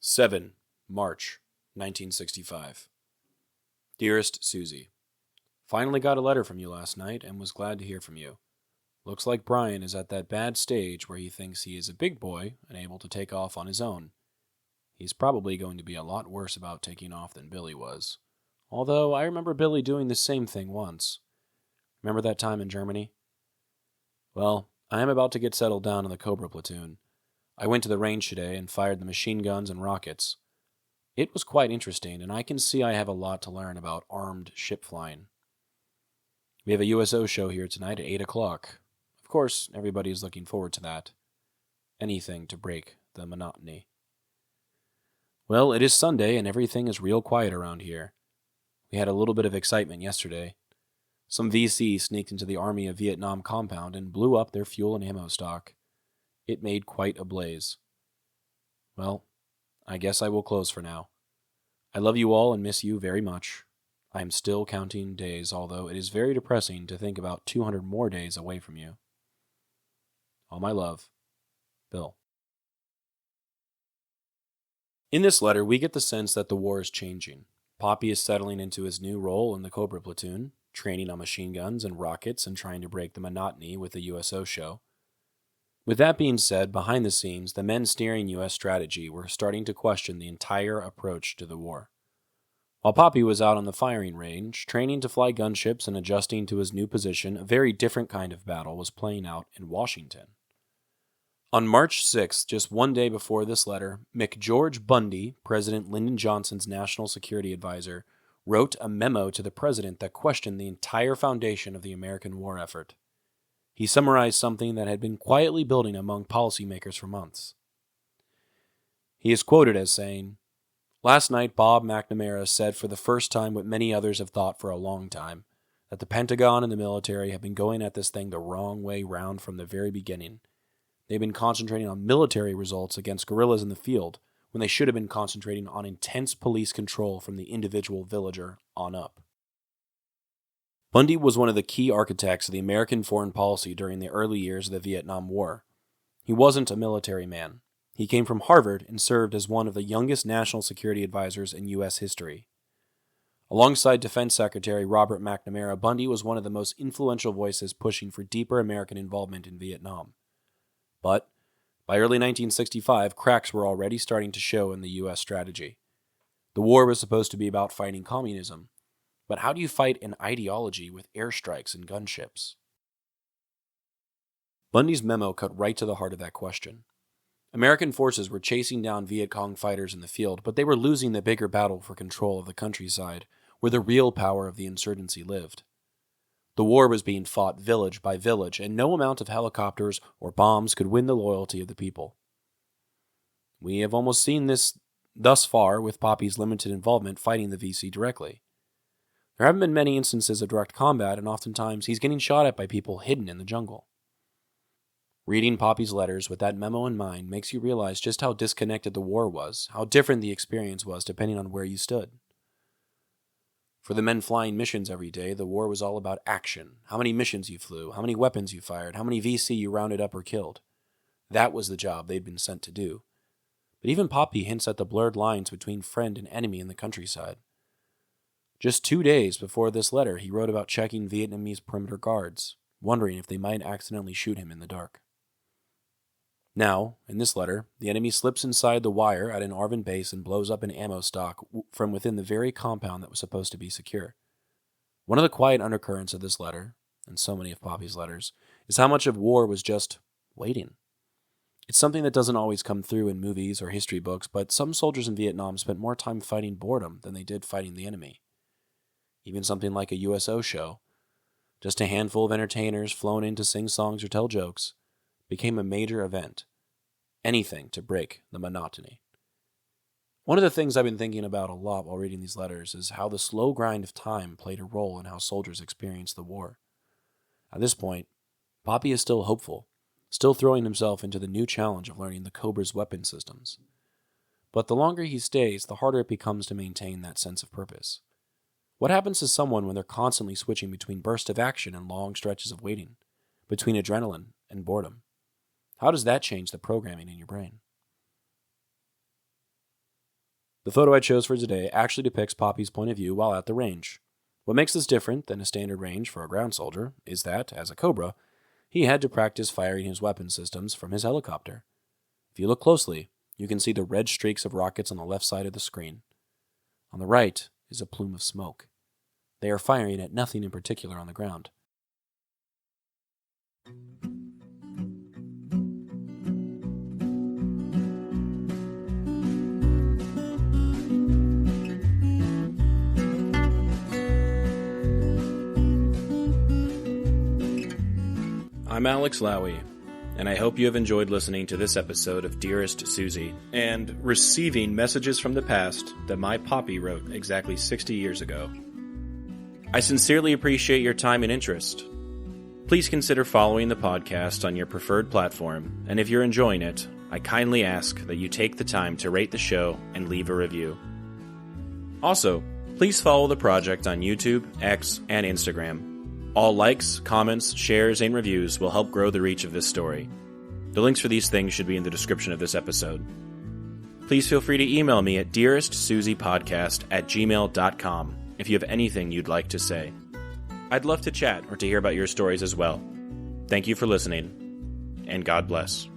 7 March 1965. Dearest Suzie, finally got a letter from you last night and was glad to hear from you. Looks like Brian is at that bad stage where he thinks he is a big boy and able to take off on his own. He's probably going to be a lot worse about taking off than Billy was. Although I remember Billy doing the same thing once. Remember that time in Germany? Well, I am about to get settled down in the Cobra platoon. I went to the range today and fired the machine guns and rockets. It was quite interesting, and I can see I have a lot to learn about armed ship flying. We have a U.S.O show here tonight at 8 o'clock. Of course, everybody is looking forward to that. Anything to break the monotony. Well, it is Sunday, and everything is real quiet around here. We had a little bit of excitement yesterday. Some VC sneaked into the Army of Vietnam compound and blew up their fuel and ammo stock. It made quite a blaze. Well, I guess I will close for now. I love you all and miss you very much. I am still counting days, although it is very depressing to think about 200 more days away from you. All my love, Bill. In this letter, we get the sense that the war is changing. Popi is settling into his new role in the Cobra platoon, training on machine guns and rockets and trying to break the monotony with the U.S.O show. With that being said, behind the scenes, the men steering U.S. strategy were starting to question the entire approach to the war. While Popi was out on the firing range, training to fly gunships and adjusting to his new position, a very different kind of battle was playing out in Washington. On March 6th, just one day before this letter, McGeorge Bundy, President Lyndon Johnson's national security advisor, wrote a memo to the president that questioned the entire foundation of the American war effort. He summarized something that had been quietly building among policymakers for months. He is quoted as saying, "Last night Bob McNamara said for the first time what many others have thought for a long time, that the Pentagon and the military have been going at this thing the wrong way round from the very beginning. They've been concentrating on military results against guerrillas in the field, when they should have been concentrating on intense police control from the individual villager on up." Bundy was one of the key architects of the American foreign policy during the early years of the Vietnam War. He wasn't a military man. He came from Harvard and served as one of the youngest national security advisors in U.S. history. Alongside Defense Secretary Robert McNamara, Bundy was one of the most influential voices pushing for deeper American involvement in Vietnam. But by early 1965, cracks were already starting to show in the U.S. strategy. The war was supposed to be about fighting communism. But how do you fight an ideology with airstrikes and gunships? Bundy's memo cut right to the heart of that question. American forces were chasing down Viet Cong fighters in the field, but they were losing the bigger battle for control of the countryside, where the real power of the insurgency lived. The war was being fought village by village, and no amount of helicopters or bombs could win the loyalty of the people. We have almost seen this thus far with Popi's limited involvement fighting the VC directly. There haven't been many instances of direct combat, and oftentimes he's getting shot at by people hidden in the jungle. Reading Popi's letters with that memo in mind makes you realize just how disconnected the war was, how different the experience was depending on where you stood. For the men flying missions every day, the war was all about action, how many missions you flew, how many weapons you fired, how many VC you rounded up or killed. That was the job they'd been sent to do. But even Popi hints at the blurred lines between friend and enemy in the countryside. Just 2 days before this letter, he wrote about checking Vietnamese perimeter guards, wondering if they might accidentally shoot him in the dark. Now, in this letter, the enemy slips inside the wire at an ARVN base and blows up an ammo stock from within the very compound that was supposed to be secure. One of the quiet undercurrents of this letter, and so many of Popi's letters, is how much of war was just waiting. It's something that doesn't always come through in movies or history books, but some soldiers in Vietnam spent more time fighting boredom than they did fighting the enemy. Even something like a U.S.O show, just a handful of entertainers flown in to sing songs or tell jokes, became a major event. Anything to break the monotony. One of the things I've been thinking about a lot while reading these letters is how the slow grind of time played a role in how soldiers experienced the war. At this point, Popi is still hopeful, still throwing himself into the new challenge of learning the Cobra's weapon systems. But the longer he stays, the harder it becomes to maintain that sense of purpose. What happens to someone when they're constantly switching between bursts of action and long stretches of waiting, between adrenaline and boredom? How does that change the programming in your brain? The photo I chose for today actually depicts Popi's point of view while at the range. What makes this different than a standard range for a ground soldier is that, as a Cobra, he had to practice firing his weapon systems from his helicopter. If you look closely, you can see the red streaks of rockets on the left side of the screen. On the right is a plume of smoke. They are firing at nothing in particular on the ground. I'm Alex Lowy, and I hope you have enjoyed listening to this episode of Dearest Suzie and receiving messages from the past that my Popi wrote exactly 60 years ago. I sincerely appreciate your time and interest. Please consider following the podcast on your preferred platform, and if you're enjoying it, I kindly ask that you take the time to rate the show and leave a review. Also, please follow the project on YouTube, X, and Instagram. All likes, comments, shares, and reviews will help grow the reach of this story. The links for these things should be in the description of this episode. Please feel free to email me at dearestsuziepodcast@gmail.com if you have anything you'd like to say. I'd love to chat or to hear about your stories as well. Thank you for listening, and God bless.